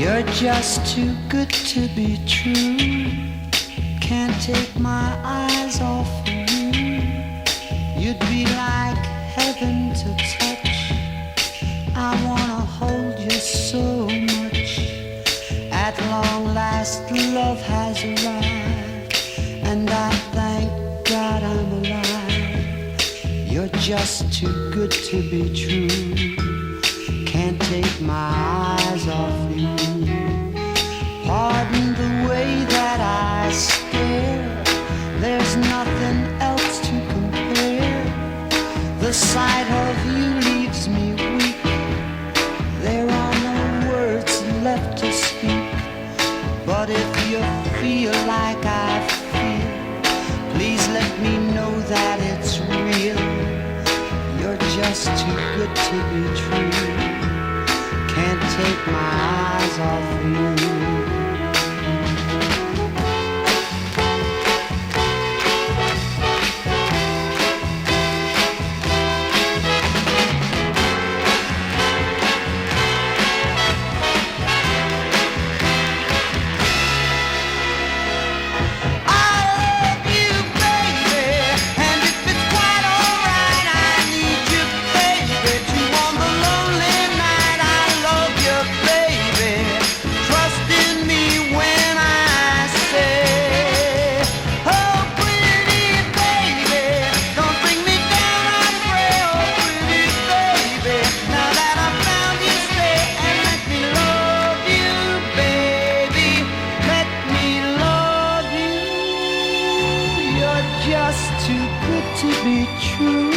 You're just too good to be true. Can't take my eyes off of you. You'd be like heaven to touch. I wanna hold you so much. At long last, love has arrived, and I thank God I'm alive. You're just too good to be true. Can't take my eyes off you. Pardon the way that I stare. There's nothing else to compare. The sight of you leaves me weak. There are no words left to speak. But if you feel like I feel, please let me know that it's real. You're just too good to be true. Can't take my eyes off you. Just too good to be true.